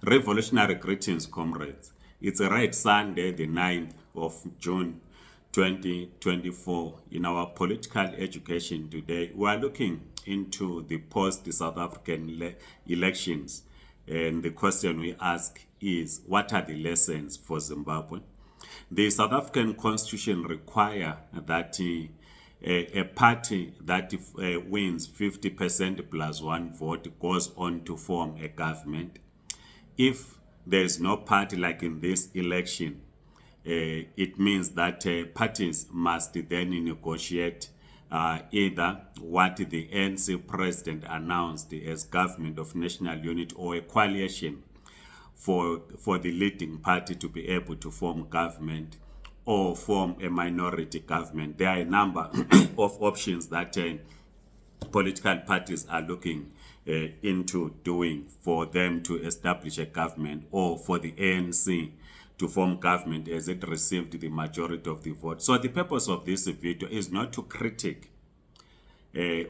Revolutionary greetings, comrades. It's a right Sunday, the 9th of June 2024. In our political education today, we are looking into the post-South African elections. And the question we ask is, what are the lessons for Zimbabwe? The South African Constitution requires that a party that wins 50% plus one vote goes on to form a government. If there is no party like in this election, it means that parties must then negotiate either what the ANC president announced as government of national unity or a coalition for the leading party to be able to form government or form a minority government. There are a number of options that political parties are looking into doing for them to establish a government or for the ANC to form government as it received the majority of the vote. So the purpose of this video is not to critique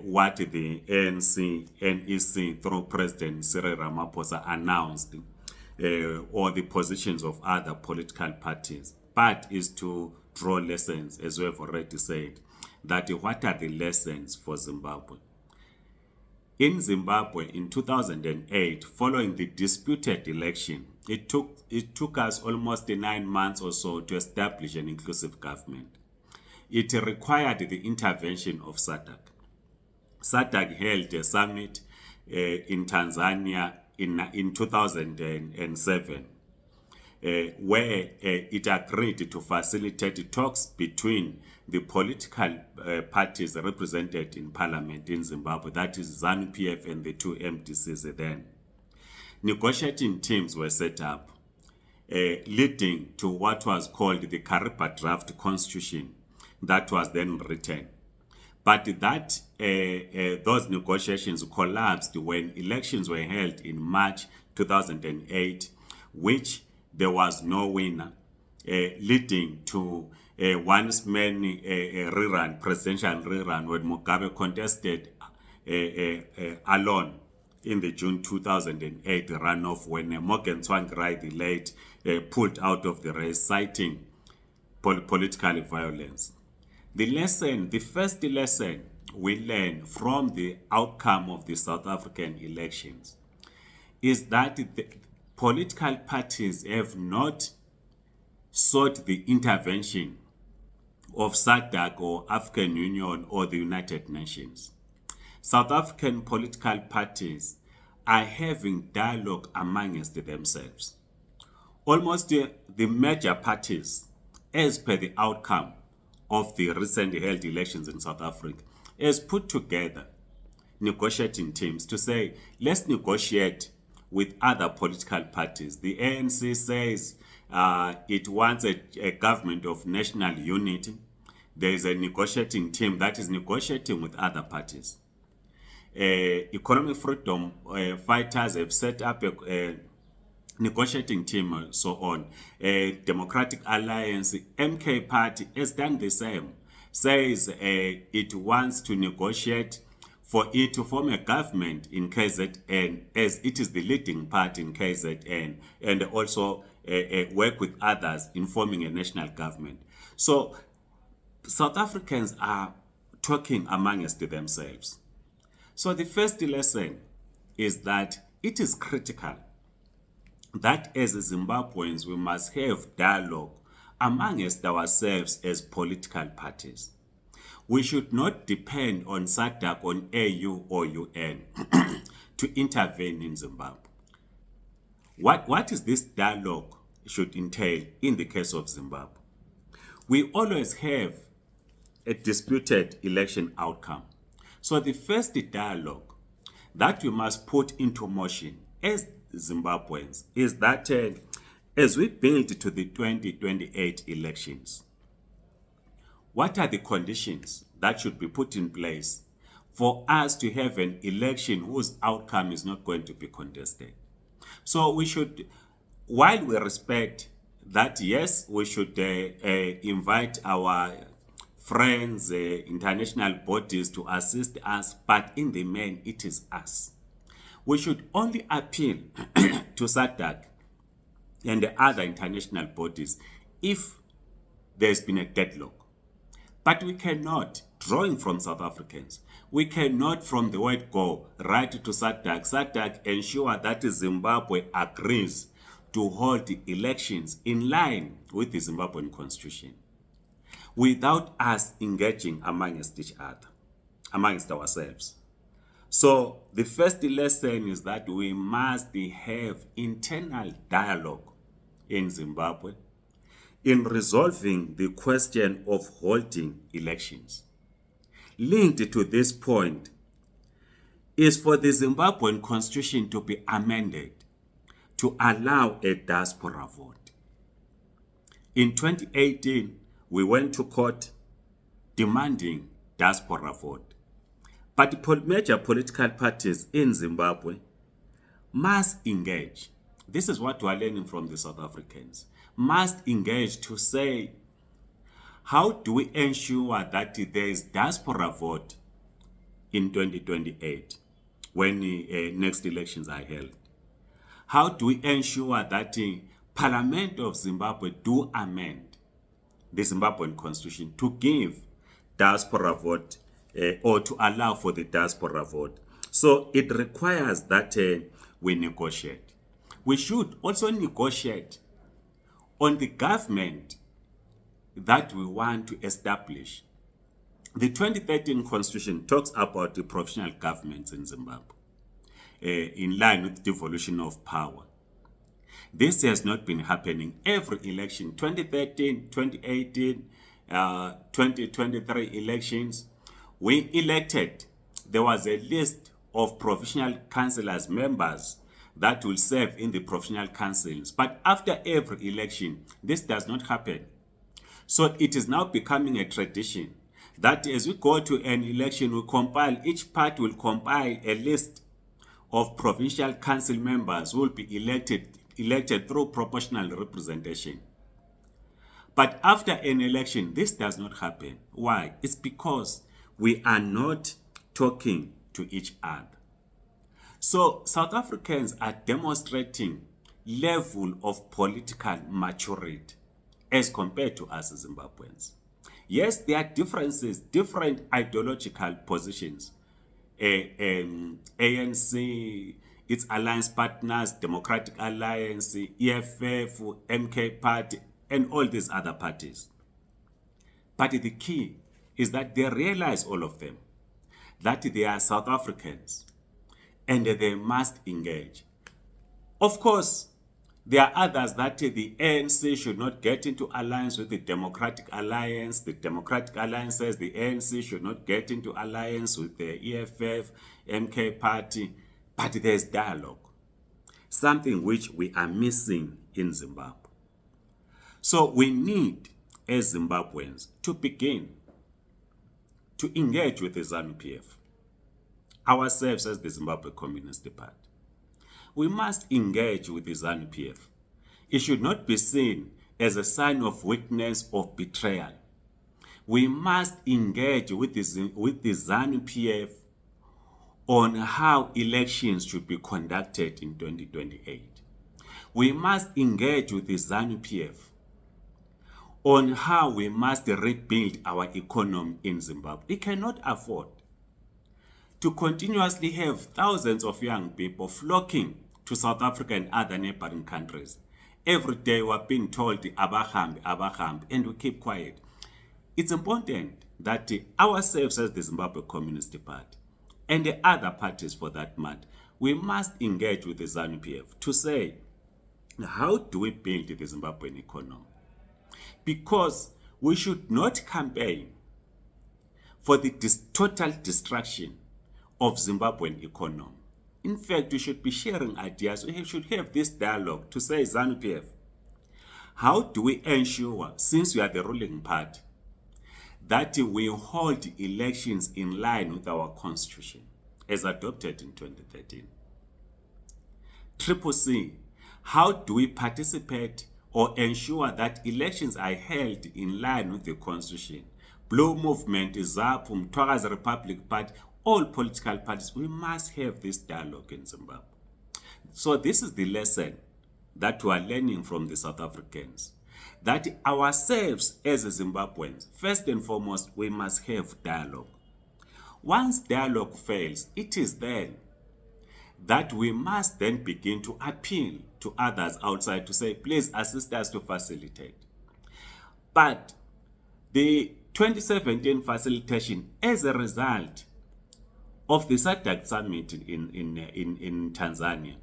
what the ANC, NEC through President Cyril Ramaphosa announced or the positions of other political parties, but is to draw lessons, as we have already said, that what are the lessons for Zimbabwe? In Zimbabwe in 2008, following the disputed election, it took us almost 9 months or so to establish an inclusive government. It required the intervention of SADC. SADC held a summit in Tanzania in 2007, where it agreed to facilitate talks between the political parties represented in parliament in Zimbabwe, that is ZANU-PF and the two MDCs then. Negotiating teams were set up, leading to what was called the Kariba draft constitution that was then written. But that those negotiations collapsed when elections were held in March 2008, which there was no winner, leading to once many rerun, presidential rerun, when Mugabe contested alone in the June 2008 runoff, when Morgan Tsvangirai, the late, pulled out of the race, citing political violence. The first lesson we learn from the outcome of the South African elections is that the political parties have not sought the intervention of SADC or African Union or the United Nations. South African political parties are having dialogue amongst themselves. Almost the major parties, as per the outcome of the recently held elections in South Africa, has put together negotiating teams to say, let's negotiate with other political parties. The ANC says it wants a government of national unity. There is a negotiating team that is negotiating with other parties. Economic freedom fighters have set up a negotiating team and so on. Democratic Alliance, MK Party has done the same. Says it wants to negotiate for it to form a government in KZN, as it is the leading party in KZN, and also work with others in forming a national government. So South Africans are talking amongst themselves. So the first lesson is that it is critical that as Zimbabweans we must have dialogue amongst ourselves as political parties. We should not depend on SADC, on AU or UN to intervene in Zimbabwe. What is this dialogue should entail in the case of Zimbabwe? We always have a disputed election outcome. So the first dialogue that we must put into motion as Zimbabweans is that as we build to the 2028 elections, what are the conditions that should be put in place for us to have an election whose outcome is not going to be contested? So we should, while we respect that, yes, we should invite our friends, international bodies to assist us, but in the main, it is us. We should only appeal to SADC and the other international bodies if there's been a deadlock. But we cannot, drawing from South Africans, we cannot from the word go right to SADC ensure that Zimbabwe agrees to hold the elections in line with the Zimbabwean constitution without us engaging amongst each other, amongst ourselves. So the first lesson is that we must have internal dialogue in Zimbabwe in resolving the question of holding elections. Linked to this point is for the Zimbabwean constitution to be amended to allow a diaspora vote. In 2018, we went to court demanding diaspora vote. But major political parties in Zimbabwe must engage. This is what we are learning from the South Africans. Must engage to say, how do we ensure that there is diaspora vote in 2028 when next elections are held? How do we ensure that the Parliament of Zimbabwe do amend the Zimbabwean constitution to give diaspora vote or to allow for the diaspora vote? So it requires that we negotiate. We should also negotiate on the government that we want to establish. The 2013 constitution talks about the provisional governments in Zimbabwe in line with devolution of power. This has not been happening. Every election, 2013, 2018, 2023 elections, we elected. There was a list of provisional councillors, members that will serve in the provisional councils. But after every election, this does not happen. So it is now becoming a tradition that as we go to an election, we compile, each party will compile a list of provincial council members who will be elected through proportional representation. But after an election, this does not happen. Why? It's because we are not talking to each other. So South Africans are demonstrating level of political maturity as compared to us Zimbabweans. Yes, there are differences, different ideological positions. ANC, its alliance partners, Democratic Alliance, EFF, MK Party, and all these other parties. But the key is that they realize, all of them, that they are South Africans and they must engage. Of course, there are others that the ANC should not get into alliance with the Democratic Alliance. The Democratic Alliance says the ANC should not get into alliance with the EFF, MK Party. But there's dialogue, something which we are missing in Zimbabwe. So we need, as Zimbabweans, to begin to engage with the ZANU-PF, ourselves as the Zimbabwe Communist Party. We must engage with the ZANU-PF. It should not be seen as a sign of weakness or betrayal. We must engage with the ZANU-PF on how elections should be conducted in 2028. We must engage with the ZANU-PF on how we must rebuild our economy in Zimbabwe. We cannot afford to continuously have thousands of young people flocking to South Africa and other neighboring countries. Every day we're being told, Abahambi, and we keep quiet. It's important that ourselves as the Zimbabwe Communist Party and the other parties for that matter, we must engage with the ZANU-PF to say, how do we build the Zimbabwean economy? Because we should not campaign for the total destruction of Zimbabwean economy. In fact, we should be sharing ideas. We should have this dialogue to say, ZANU-PF, how do we ensure, since we are the ruling party, that we hold elections in line with our constitution as adopted in 2013? Triple C, how do we participate or ensure that elections are held in line with the constitution? Blue Movement, ZAPU, Mtwakazi Republic Party, all political parties, we must have this dialogue in Zimbabwe. So this is the lesson that we are learning from the South Africans, that ourselves as Zimbabweans, first and foremost, we must have dialogue. Once dialogue fails, it is then that we must then begin to appeal to others outside to say, please assist us to facilitate. But the 2017 facilitation, as a result of the SADC summit in Tanzania,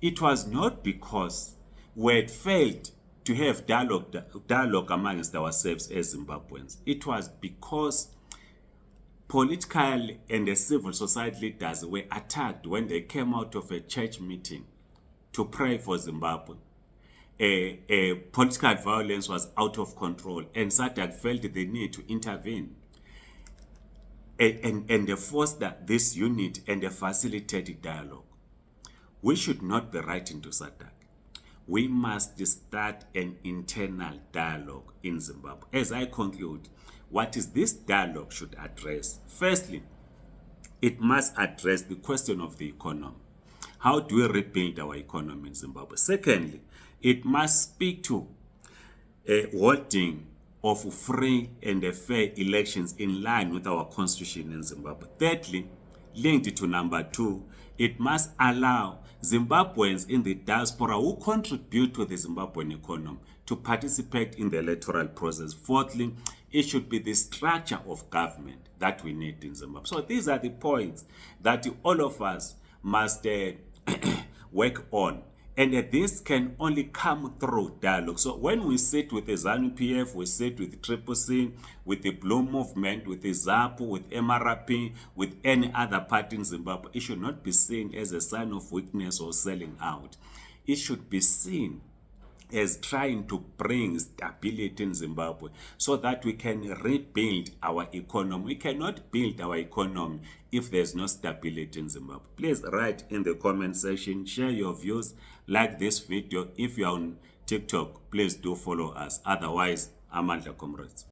it was not because we had failed to have dialogue amongst ourselves as Zimbabweans. It was because political and civil society leaders were attacked when they came out of a church meeting to pray for Zimbabwe. Political violence was out of control, and SADC felt the need to intervene and foster this unity and a facilitated dialogue. We should not be writing to SADC. We must start an internal dialogue in Zimbabwe. As I conclude, what is this dialogue should address? Firstly, it must address the question of the economy. How do we rebuild our economy in Zimbabwe? Secondly, it must speak to holding of free and fair elections in line with our constitution in Zimbabwe. Thirdly, linked to number 2, it must allow Zimbabweans in the diaspora who contribute to the Zimbabwean economy to participate in the electoral process. Fourthly, it should be the structure of government that we need in Zimbabwe. So these are the points that all of us must work on. And this can only come through dialogue. So when we sit with the ZANU-PF, we sit with Triple C, with the Blue Movement, with the ZAPU, with MRP, with any other party in Zimbabwe, it should not be seen as a sign of weakness or selling out. It should be seen as trying to bring stability in Zimbabwe so that we can rebuild our economy. We cannot build our economy if there's no stability in Zimbabwe. Please write in the comment section, share your views, like this video. If you're on TikTok, please do follow us. Otherwise, Amandla Comrades.